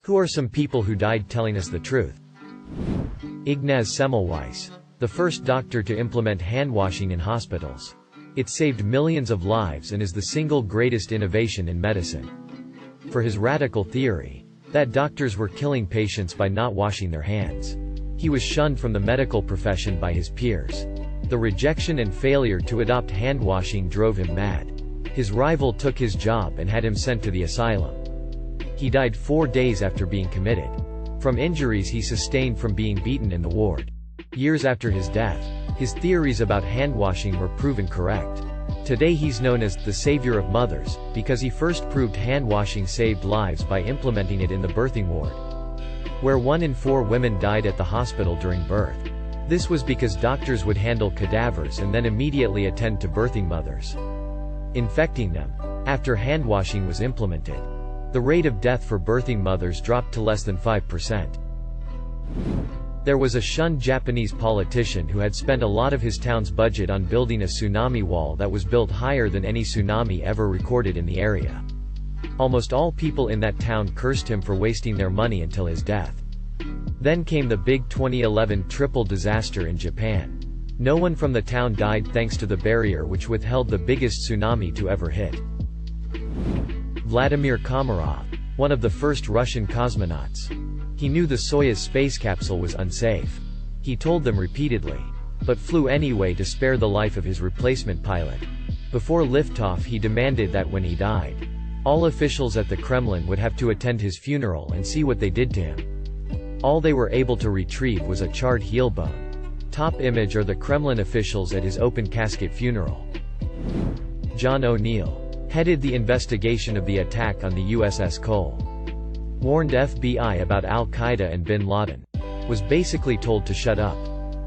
Who are some people who died telling us the truth? Ignaz Semmelweis, the first doctor to implement hand-washing in hospitals. It saved millions of lives and is the single greatest innovation in medicine. For his radical theory that doctors were killing patients by not washing their hands. He was shunned from the medical profession by his peers. The rejection and failure to adopt hand-washing drove him mad. His rival took his job and had him sent to the asylum. He died 4 days after being committed from injuries he sustained from being beaten in the ward. Years after his death, his theories about hand-washing were proven correct. Today he's known as the savior of mothers, because he first proved hand-washing saved lives by implementing it in the birthing ward, where 1 in 4 women died at the hospital during birth. This was because doctors would handle cadavers and then immediately attend to birthing mothers, infecting them. After hand-washing was implemented, the rate of death for birthing mothers dropped to less than 5%. There was a shunned Japanese politician who had spent a lot of his town's budget on building a tsunami wall that was built higher than any tsunami ever recorded in the area. Almost all people in that town cursed him for wasting their money until his death. Then came the big 2011 triple disaster in Japan. No one from the town died thanks to the barrier which withheld the biggest tsunami to ever hit. Vladimir Komarov, one of the first Russian cosmonauts. He knew the Soyuz space capsule was unsafe. He told them repeatedly, but flew anyway to spare the life of his replacement pilot. Before liftoff he demanded that when he died, all officials at the Kremlin would have to attend his funeral and see what they did to him. All they were able to retrieve was a charred heel bone. Top image are the Kremlin officials at his open casket funeral. John O'Neill headed the investigation of the attack on the USS Cole. Warned FBI about Al-Qaeda and bin Laden. Was basically told to shut up.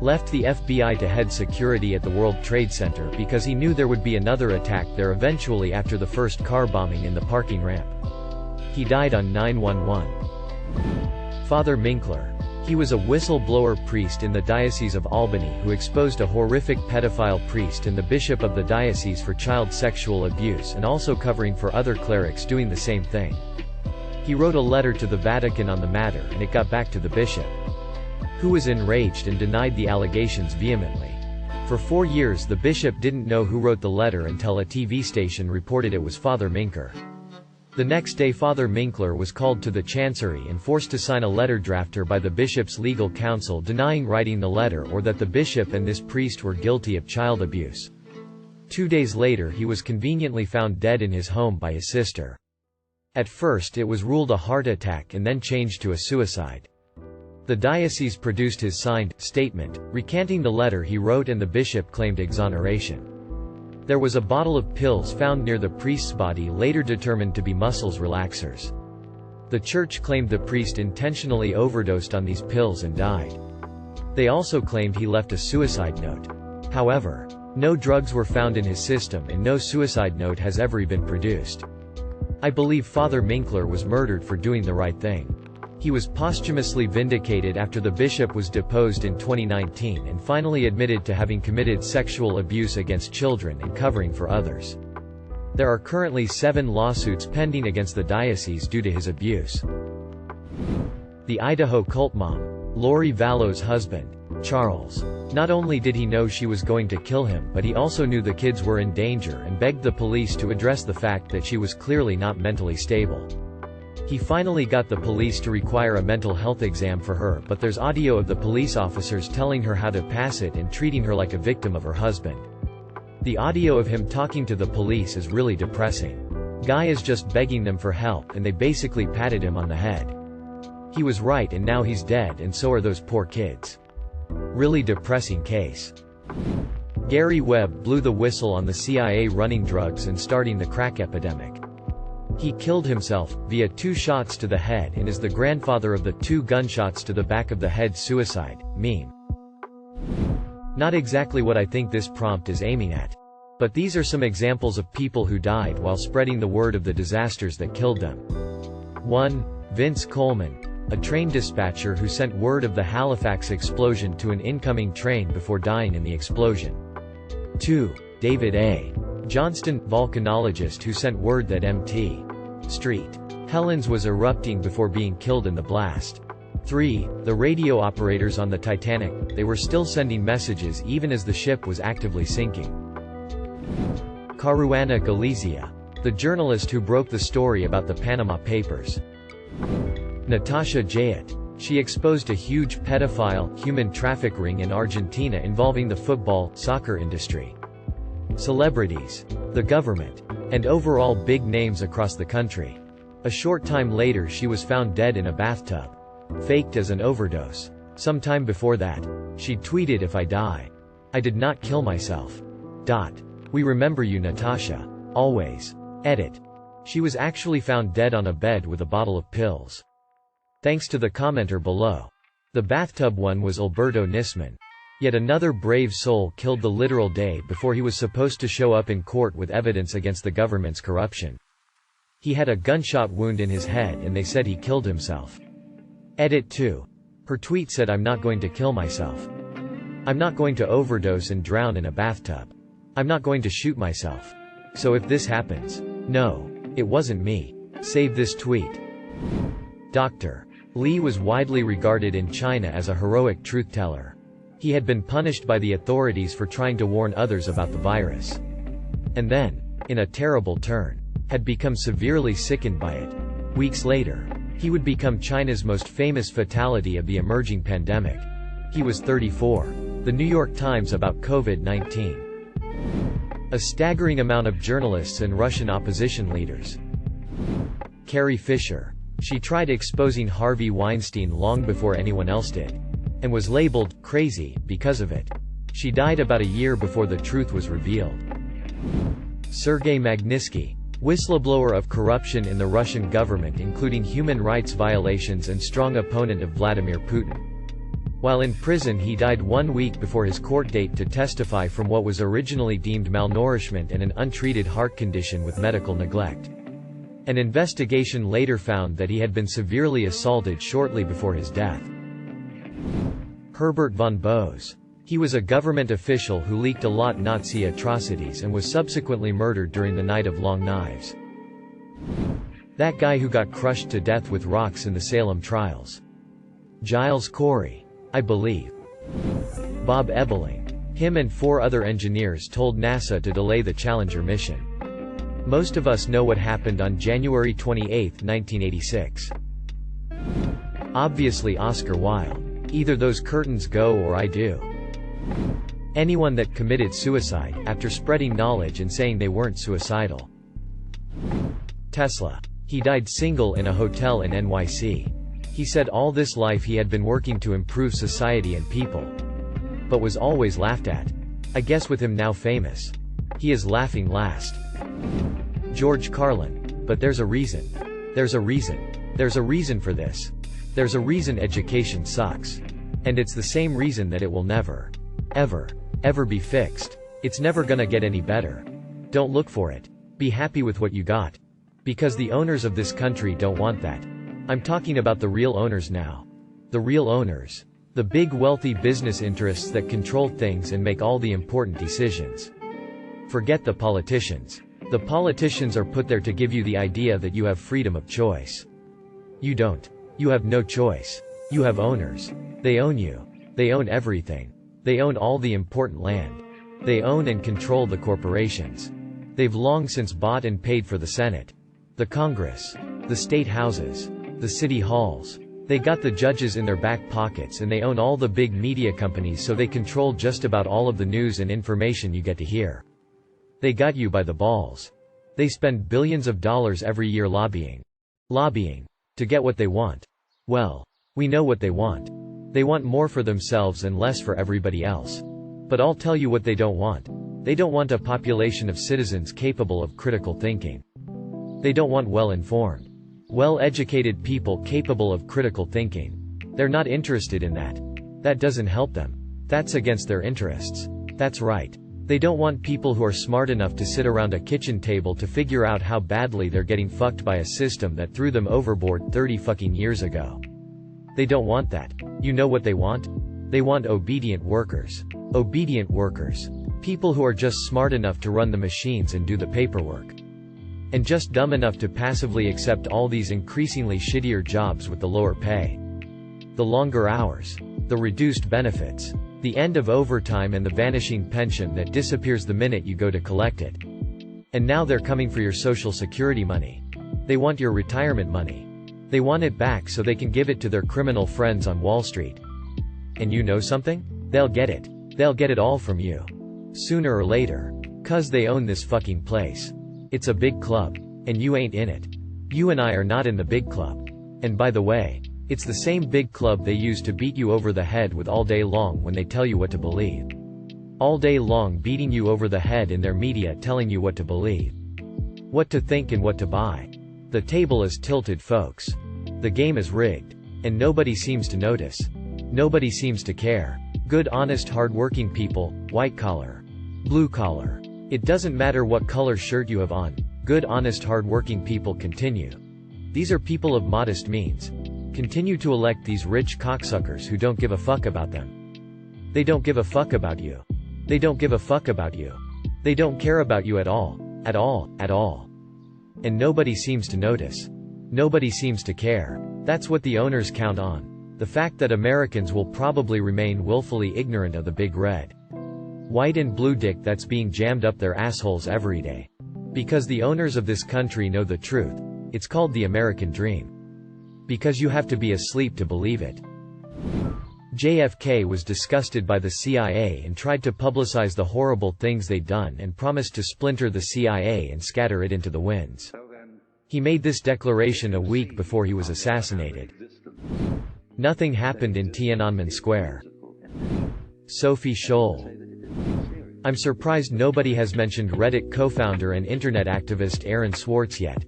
Left the FBI to head security at the World Trade Center because he knew there would be another attack there eventually after the first car bombing in the parking ramp. He died on 9/11. Father Minkler. He was a whistleblower priest in the Diocese of Albany who exposed a horrific pedophile priest and the bishop of the diocese for child sexual abuse and also covering for other clerics doing the same thing. He wrote a letter to the Vatican on the matter and it got back to the bishop, who was enraged and denied the allegations vehemently. For 4 years the bishop didn't know who wrote the letter until a TV station reported it was Father Minker. The next day Father Minkler was called to the chancery and forced to sign a letter drafter by the bishop's legal counsel denying writing the letter or that the bishop and this priest were guilty of child abuse. 2 days later he was conveniently found dead in his home by his sister. At first it was ruled a heart attack and then changed to a suicide. The diocese produced his signed statement, recanting the letter he wrote and the bishop claimed exoneration. There was a bottle of pills found near the priest's body later determined to be muscles relaxers. The church claimed the priest intentionally overdosed on these pills and died. They also claimed he left a suicide note. However, no drugs were found in his system and no suicide note has ever been produced. I believe Father Minkler was murdered for doing the right thing. He was posthumously vindicated after the bishop was deposed in 2019 and finally admitted to having committed sexual abuse against children and covering for others. There are currently 7 lawsuits pending against the diocese due to his abuse. The Idaho cult mom, Lori Vallow's husband, Charles. Not only did he know she was going to kill him but he also knew the kids were in danger and begged the police to address the fact that she was clearly not mentally stable. He finally got the police to require a mental health exam for her but there's audio of the police officers telling her how to pass it and treating her like a victim of her husband. The audio of him talking to the police is really depressing. Guy is just begging them for help and they basically patted him on the head. He was right and now he's dead and so are those poor kids. Really depressing case. Gary Webb blew the whistle on the CIA running drugs and starting the crack epidemic. He killed himself, via 2 shots to the head and is the grandfather of the 2 gunshots to the back of the head suicide meme. Not exactly what I think this prompt is aiming at. But these are some examples of people who died while spreading the word of the disasters that killed them. 1. Vince Coleman, a train dispatcher who sent word of the Halifax explosion to an incoming train before dying in the explosion. 2. David A. Johnston, volcanologist who sent word that Mt. Street Helens was erupting before being killed in the blast. 3. The radio operators on the Titanic, they were still sending messages even as the ship was actively sinking. Caruana Galizia, the journalist who broke the story about the Panama Papers. Natasha Jayat. She exposed a huge pedophile, human traffic ring in Argentina involving the football, soccer industry. Celebrities, the government, and overall big names across the country. A short time later she was found dead in a bathtub. Faked as an overdose. Some time before that, she tweeted, "If I die, I did not kill myself. We remember you, Natasha. Always. Edit." She was actually found dead on a bed with a bottle of pills. Thanks to the commenter below. The bathtub one was Alberto Nisman. Yet another brave soul killed the literal day before he was supposed to show up in court with evidence against the government's corruption. He had a gunshot wound in his head and they said he killed himself. Edit 2. Her tweet said, "I'm not going to kill myself. I'm not going to overdose and drown in a bathtub. I'm not going to shoot myself. So if this happens, no, it wasn't me. Save this tweet." Dr. Li was widely regarded in China as a heroic truth-teller. He had been punished by the authorities for trying to warn others about the virus. And then, in a terrible turn, had become severely sickened by it. Weeks later, he would become China's most famous fatality of the emerging pandemic. He was 34. The New York Times about COVID-19. A staggering amount of journalists and Russian opposition leaders. Carrie Fisher. She tried exposing Harvey Weinstein long before anyone else did. And was labeled crazy because of it. She died about a year before the truth was revealed. Sergei Magnitsky. Whistleblower of corruption in the Russian government, including human rights violations, and strong opponent of Vladimir Putin. While in prison he died 1 week before his court date to testify from what was originally deemed malnourishment and an untreated heart condition with medical neglect. An investigation later found that he had been severely assaulted shortly before his death. Herbert von Bose. He was a government official who leaked a lot Nazi atrocities and was subsequently murdered during the Night of Long Knives. That guy who got crushed to death with rocks in the Salem trials. Giles Corey. I believe. Bob Ebeling. Him and 4 other engineers told NASA to delay the Challenger mission. Most of us know what happened on January 28, 1986. Obviously Oscar Wilde. Either those curtains go or I do. Anyone that committed suicide, after spreading knowledge and saying they weren't suicidal. Tesla. He died single in a hotel in NYC. He said all this life he had been working to improve society and people. But was always laughed at. I guess with him now famous. He is laughing last. George Carlin. But there's a reason. There's a reason. There's a reason for this. There's a reason education sucks. And it's the same reason that it will never, ever be fixed. It's never gonna get any better. Don't look for it. Be happy with what you got. Because the owners of this country don't want that. I'm talking about the real owners now. The real owners. The big wealthy business interests that control things and make all the important decisions. Forget the politicians. The politicians are put there to give you the idea that you have freedom of choice. You don't. You have no choice. You have owners. They own you. They own everything. They own all the important land. They own and control the corporations. They've long since bought and paid for the Senate, the Congress, the state houses, the city halls. They got the judges in their back pockets and they own all the big media companies, so they control just about all of the news and information you get to hear. They got you by the balls. They spend billions of dollars every year lobbying. To get what they want. Well, we know what they want. They want more for themselves and less for everybody else. But I'll tell you what they don't want. They don't want a population of citizens capable of critical thinking. They don't want well-informed, well-educated people capable of critical thinking. They're not interested in that. That doesn't help them. That's against their interests. That's right. They don't want people who are smart enough to sit around a kitchen table to figure out how badly they're getting fucked by a system that threw them overboard 30 fucking years ago. They don't want that. You know what they want? They want obedient workers. Obedient workers. People who are just smart enough to run the machines and do the paperwork. And just dumb enough to passively accept all these increasingly shittier jobs with the lower pay. The longer hours. The reduced benefits. The end of overtime and the vanishing pension that disappears the minute you go to collect it. And now they're coming for your Social Security money. They want your retirement money. They want it back so they can give it to their criminal friends on Wall Street. And you know something? They'll get it. They'll get it all from you. Sooner or later. 'Cause they own this fucking place. It's a big club. And you ain't in it. You and I are not in the big club. And by the way, it's the same big club they use to beat you over the head with all day long when they tell you what to believe. All day long beating you over the head in their media telling you what to believe. What to think and what to buy. The table is tilted, folks. The game is rigged. And nobody seems to notice. Nobody seems to care. Good, honest, hard-working people, white collar, blue collar. It doesn't matter what color shirt you have on. Good, honest, hard-working people continue. These are people of modest means. Continue to elect these rich cocksuckers who don't give a fuck about them. They don't give a fuck about you. They don't give a fuck about you. They don't care about you at all. At all, at all. And nobody seems to notice. Nobody seems to care. That's what the owners count on. The fact that Americans will probably remain willfully ignorant of the big red, white and blue dick that's being jammed up their assholes every day. Because the owners of this country know the truth. It's called the American dream. Because you have to be asleep to believe it. JFK was disgusted by the CIA and tried to publicize the horrible things they'd done and promised to splinter the CIA and scatter it into the winds. He made this declaration a week before he was assassinated. Nothing happened in Tiananmen Square. Sophie Scholl. I'm surprised nobody has mentioned Reddit co-founder and internet activist Aaron Swartz yet.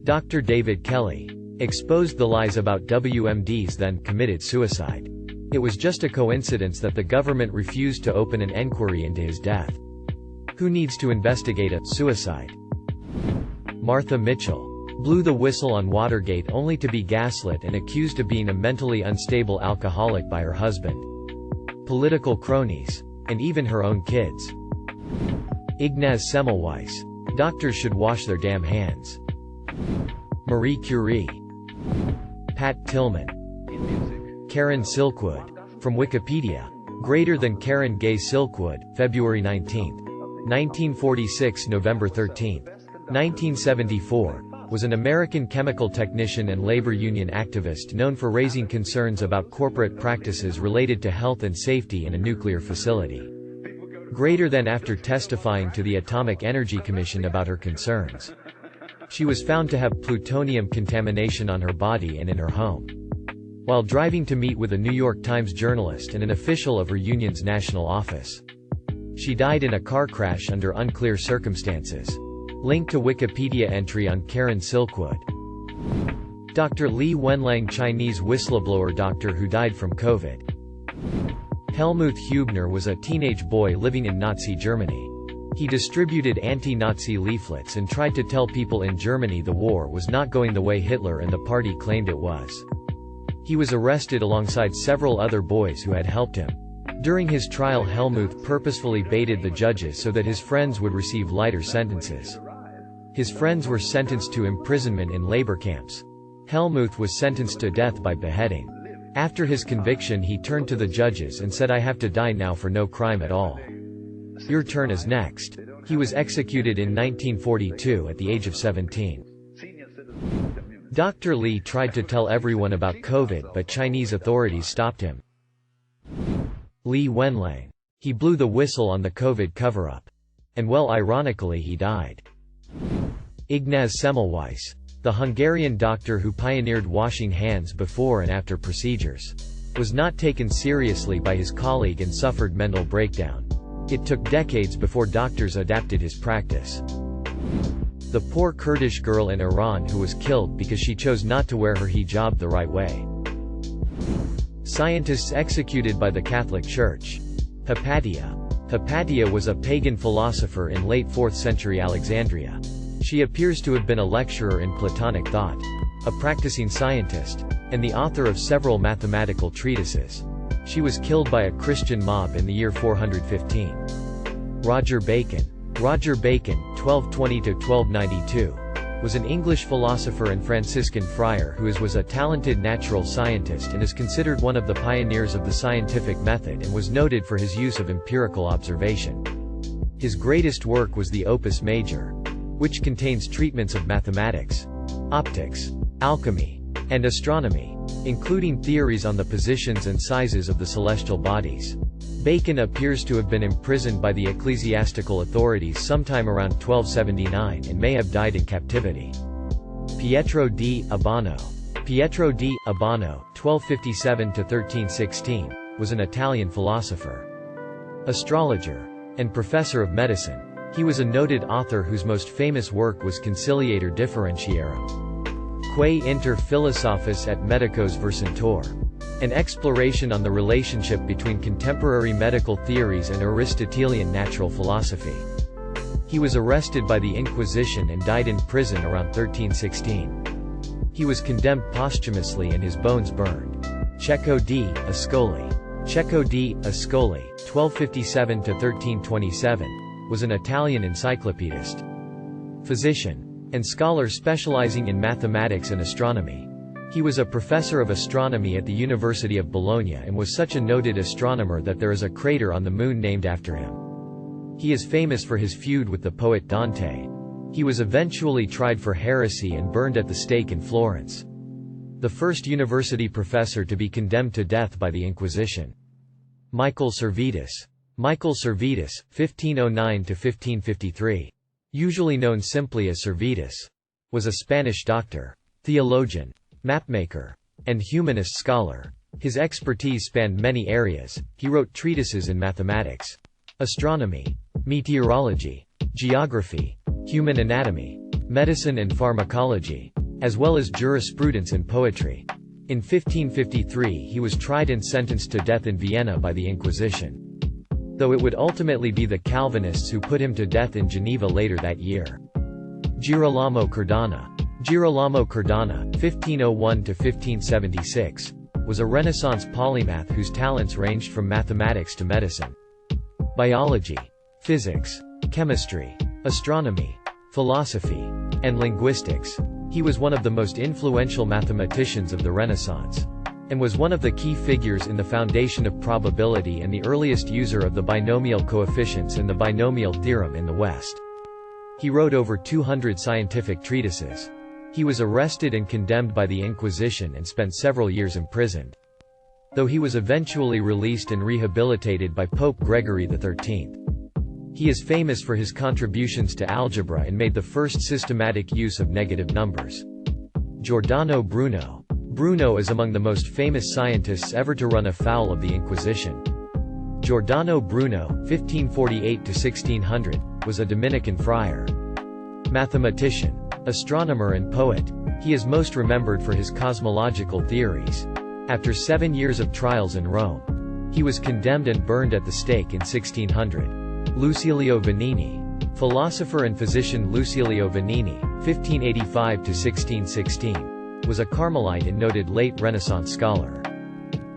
Dr. David Kelly exposed the lies about WMDs, then committed suicide. It was just a coincidence that the government refused to open an inquiry into his death. Who needs to investigate a suicide? Martha Mitchell blew the whistle on Watergate only to be gaslit and accused of being a mentally unstable alcoholic by her husband, political cronies, and even her own kids. Ignaz Semmelweis. Doctors should wash their damn hands. Marie Curie. Pat Tillman. Karen Silkwood. From Wikipedia. Greater than Karen Gay Silkwood, February 19, 1946 – November 13, 1974, was an American chemical technician and labor union activist known for raising concerns about corporate practices related to health and safety in a nuclear facility. Greater than after testifying to the Atomic Energy Commission about her concerns. She was found to have plutonium contamination on her body and in her home, while driving to meet with a New York Times journalist and an official of her union's national office. She died in a car crash under unclear circumstances. Link to Wikipedia entry on Karen Silkwood. Dr. Li Wenliang, Chinese whistleblower doctor who died from COVID. Helmut Hubner was a teenage boy living in Nazi Germany. He distributed anti-Nazi leaflets and tried to tell people in Germany the war was not going the way Hitler and the party claimed it was. He was arrested alongside several other boys who had helped him. During his trial, Helmut purposefully baited the judges so that his friends would receive lighter sentences. His friends were sentenced to imprisonment in labor camps. Helmut was sentenced to death by beheading. After his conviction, he turned to the judges and said, "I have to die now for no crime at all. Your turn is next." He was executed in 1942 at the age of 17. Dr. Li tried to tell everyone about COVID, but Chinese authorities stopped him. Li Wenliang. He blew the whistle on the COVID cover-up. And well, ironically, he died. Ignaz Semmelweis. The Hungarian doctor who pioneered washing hands before and after procedures, was not taken seriously by his colleague and suffered mental breakdown. It took decades before doctors adapted his practice. The poor Kurdish girl in Iran who was killed because she chose not to wear her hijab the right way. Scientists executed by the Catholic Church. Hypatia. Hypatia was a pagan philosopher in late 4th century Alexandria. She appears to have been a lecturer in Platonic thought, a practicing scientist, and the author of several mathematical treatises. She was killed by a Christian mob in the year 415. Roger Bacon. Roger Bacon, (1220–1292), was an English philosopher and Franciscan friar who was a talented natural scientist and is considered one of the pioneers of the scientific method and was noted for his use of empirical observation. His greatest work was the Opus Major, which contains treatments of mathematics, optics, alchemy, and astronomy, including theories on the positions and sizes of the celestial bodies. Bacon appears to have been imprisoned by the ecclesiastical authorities sometime around 1279 and may have died in captivity. Pietro di Abano. Pietro di Abano, 1257–1316, was an Italian philosopher, astrologer, and professor of medicine. He was a noted author whose most famous work was Conciliator Differentiarum, Quae inter Philosophis et Medicos Versantur, an exploration on the relationship between contemporary medical theories and Aristotelian natural philosophy. He was arrested by the Inquisition and died in prison around 1316. He was condemned posthumously and his bones burned. Cecco di Ascoli. Cecco di Ascoli, 1257–1327, was an Italian encyclopedist, physician, and scholar specializing in mathematics and astronomy. He was a professor of astronomy at the University of Bologna and was such a noted astronomer that there is a crater on the Moon named after him. He is famous for his feud with the poet Dante. He was eventually tried for heresy and burned at the stake in Florence. The first university professor to be condemned to death by the Inquisition. Michael Servetus. Michael Servetus, 1509–1553. Usually known simply as Servetus, was a Spanish doctor, theologian, mapmaker, and humanist scholar. His expertise spanned many areas. He wrote treatises in mathematics, astronomy, meteorology, geography, human anatomy, medicine and pharmacology, as well as jurisprudence and poetry. In 1553 he was tried and sentenced to death in Vienna by the Inquisition, though it would ultimately be the Calvinists who put him to death in Geneva later that year. Girolamo Cardano. Girolamo Cardano, 1501–1576, was a Renaissance polymath whose talents ranged from mathematics to medicine, biology, physics, chemistry, astronomy, philosophy, and linguistics. He was one of the most influential mathematicians of the Renaissance, and was one of the key figures in the foundation of probability and the earliest user of the binomial coefficients and the binomial theorem in the West. He wrote over 200 scientific treatises. He was arrested and condemned by the Inquisition and spent several years imprisoned, though he was eventually released and rehabilitated by Pope Gregory XIII. He is famous for his contributions to algebra and made the first systematic use of negative numbers. Giordano Bruno. Bruno is among the most famous scientists ever to run afoul of the Inquisition. Giordano Bruno, 1548–1600, was a Dominican friar, mathematician, astronomer and poet. He is most remembered for his cosmological theories. After 7 years of trials in Rome, he was condemned and burned at the stake in 1600. Lucilio Vanini. Philosopher and physician Lucilio Vanini, 1585–1616, was a Carmelite and noted late Renaissance scholar.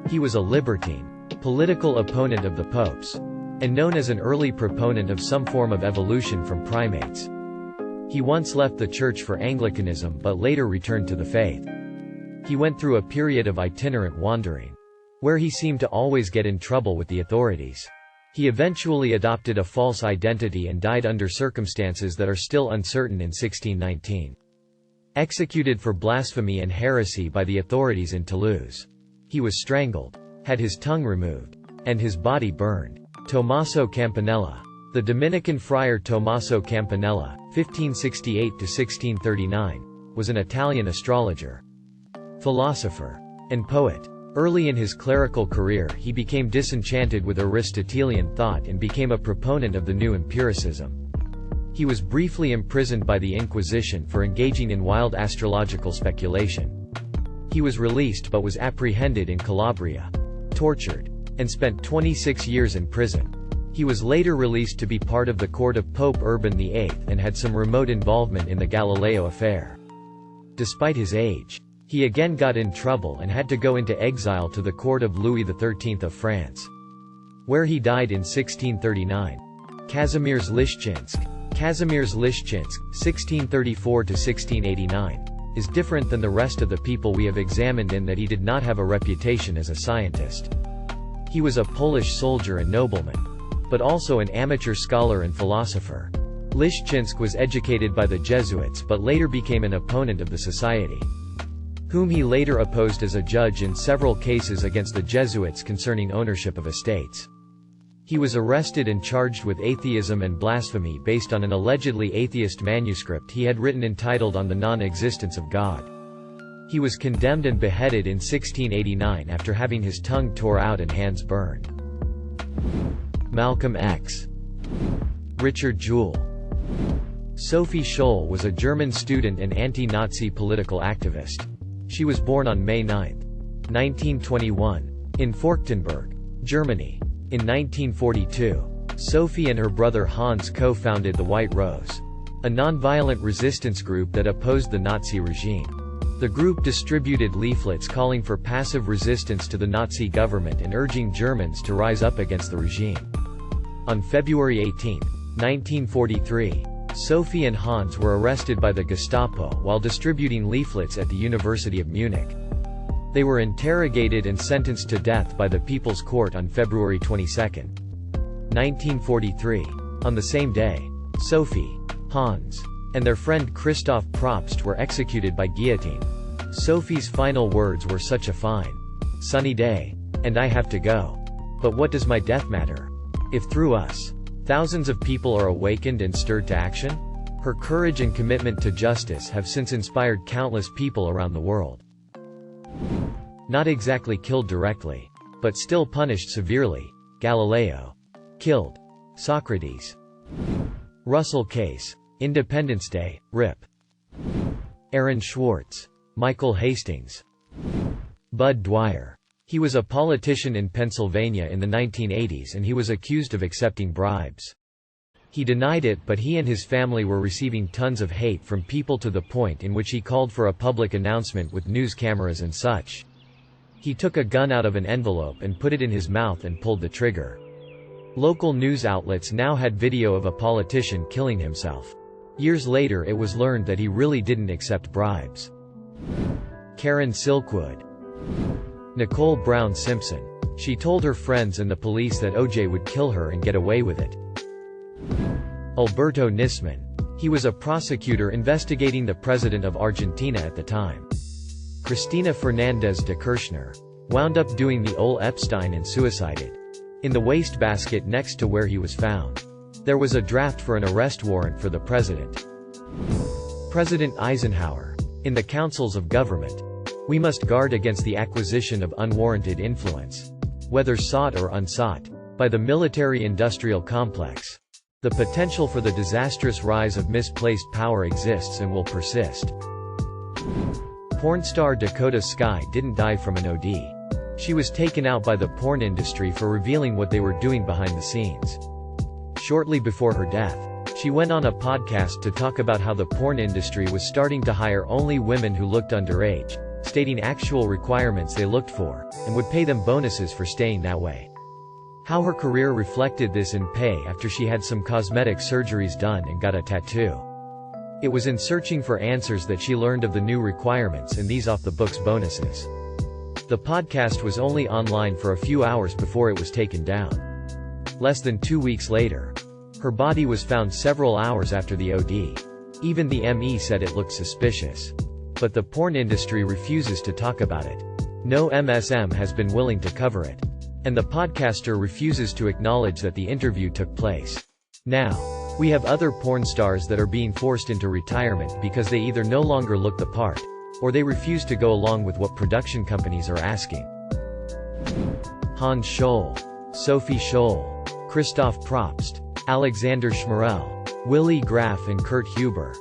He was a libertine, political opponent of the popes, and known as an early proponent of some form of evolution from primates. He once left the church for Anglicanism but later returned to the faith. He went through a period of itinerant wandering, where he seemed to always get in trouble with the authorities. He eventually adopted a false identity and died under circumstances that are still uncertain in 1619. Executed for blasphemy and heresy by the authorities in Toulouse. He was strangled, had his tongue removed, and his body burned. Tommaso Campanella. The Dominican friar Tommaso Campanella, 1568–1639, was an Italian astrologer, philosopher, and poet. Early in his clerical career he became disenchanted with Aristotelian thought and became a proponent of the new empiricism. He was briefly imprisoned by the Inquisition for engaging in wild astrological speculation. He was released but was apprehended in Calabria, tortured, and spent 26 years in prison. He was later released to be part of the court of Pope Urban VIII and had some remote involvement in the Galileo affair. Despite his age, he again got in trouble and had to go into exile to the court of Louis XIII of France, where he died in 1639. Kazimierz Lishchinsk. Kazimierz Leszczynsk, 1634–1689, is different than the rest of the people we have examined in that he did not have a reputation as a scientist. He was a Polish soldier and nobleman, but also an amateur scholar and philosopher. Leszczynsk was educated by the Jesuits but later became an opponent of the society, whom he later opposed as a judge in several cases against the Jesuits concerning ownership of estates. He was arrested and charged with atheism and blasphemy based on an allegedly atheist manuscript he had written entitled On the Non-Existence of God. He was condemned and beheaded in 1689 after having his tongue tore out and hands burned. Malcolm X. Richard Jewell. Sophie Scholl was a German student and anti-Nazi political activist. She was born on May 9, 1921, in Forchtenberg, Germany. In 1942, Sophie and her brother Hans co-founded the White Rose, a non-violent resistance group that opposed the Nazi regime. The group distributed leaflets calling for passive resistance to the Nazi government and urging Germans to rise up against the regime. On February 18, 1943, Sophie and Hans were arrested by the Gestapo while distributing leaflets at the University of Munich. They were interrogated and sentenced to death by the People's Court on February 22, 1943. On the same day, Sophie, Hans, and their friend Christoph Probst were executed by guillotine. Sophie's final words were "Such a fine, sunny day, and I have to go. But what does my death matter? If through us, thousands of people are awakened and stirred to action?" Her courage and commitment to justice have since inspired countless people around the world. Not exactly killed directly, but still punished severely. Galileo. Killed. Socrates. Russell Case. Independence Day, Rip. Aaron Swartz. Michael Hastings. Bud Dwyer. He was a politician in Pennsylvania in the 1980s and he was accused of accepting bribes. He denied it, but he and his family were receiving tons of hate from people to the point in which he called for a public announcement with news cameras and such. He took a gun out of an envelope and put it in his mouth and pulled the trigger. Local news outlets now had video of a politician killing himself. Years later it was learned that he really didn't accept bribes. Karen Silkwood. Nicole Brown Simpson. She told her friends and the police that OJ would kill her and get away with it. Alberto Nisman. He was a prosecutor investigating the president of Argentina at the time. Cristina Fernandez de Kirchner. Wound up doing the Ole Epstein and suicided. In the wastebasket next to where he was found, there was a draft for an arrest warrant for the president. President Eisenhower. In the councils of government, we must guard against the acquisition of unwarranted influence, whether sought or unsought, by the military-industrial complex. The potential for the disastrous rise of misplaced power exists and will persist. Porn star Dakota Skye didn't die from an OD. She was taken out by the porn industry for revealing what they were doing behind the scenes. Shortly before her death, she went on a podcast to talk about how the porn industry was starting to hire only women who looked underage, stating actual requirements they looked for, and would pay them bonuses for staying that way. How her career reflected this in pay after she had some cosmetic surgeries done and got a tattoo. It was in searching for answers that she learned of the new requirements and these off-the-books bonuses. The podcast was only online for a few hours before it was taken down. Less than 2 weeks later, her body was found several hours after the OD. Even the ME said it looked suspicious. But the porn industry refuses to talk about it. No MSM has been willing to cover it. And the podcaster refuses to acknowledge that the interview took place. Now, we have other porn stars that are being forced into retirement because they either no longer look the part, or they refuse to go along with what production companies are asking. Hans Scholl. Sophie Scholl. Christoph Probst. Alexander Schmerel. Willy Graf and Kurt Huber.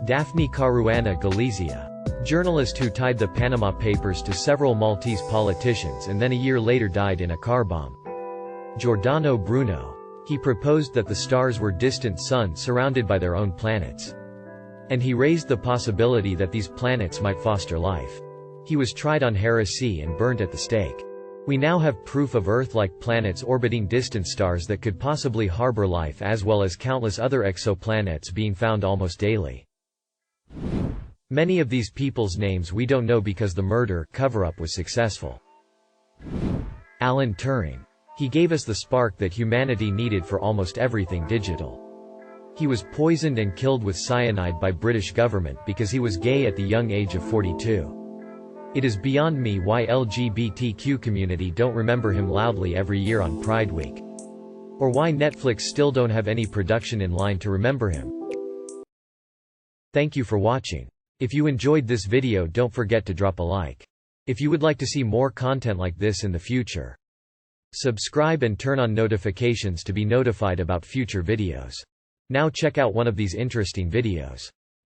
Daphne Caruana Galizia. Journalist who tied the Panama Papers to several Maltese politicians and then a year later died in a car bomb. Giordano Bruno. He proposed that the stars were distant suns surrounded by their own planets. And he raised the possibility that these planets might foster life. He was tried on heresy and burnt at the stake. We now have proof of Earth-like planets orbiting distant stars that could possibly harbor life, as well as countless other exoplanets being found almost daily. Many of these people's names we don't know because the murder cover-up was successful. Alan Turing. He gave us the spark that humanity needed for almost everything digital. He was poisoned and killed with cyanide by British government because he was gay at the young age of 42. It is beyond me why LGBTQ community don't remember him loudly every year on Pride Week. Or why Netflix still don't have any production in line to remember him. Thank you for watching. If you enjoyed this video, don't forget to drop a like. If you would like to see more content like this in the future, subscribe and turn on notifications to be notified about future videos. Now check out one of these interesting videos.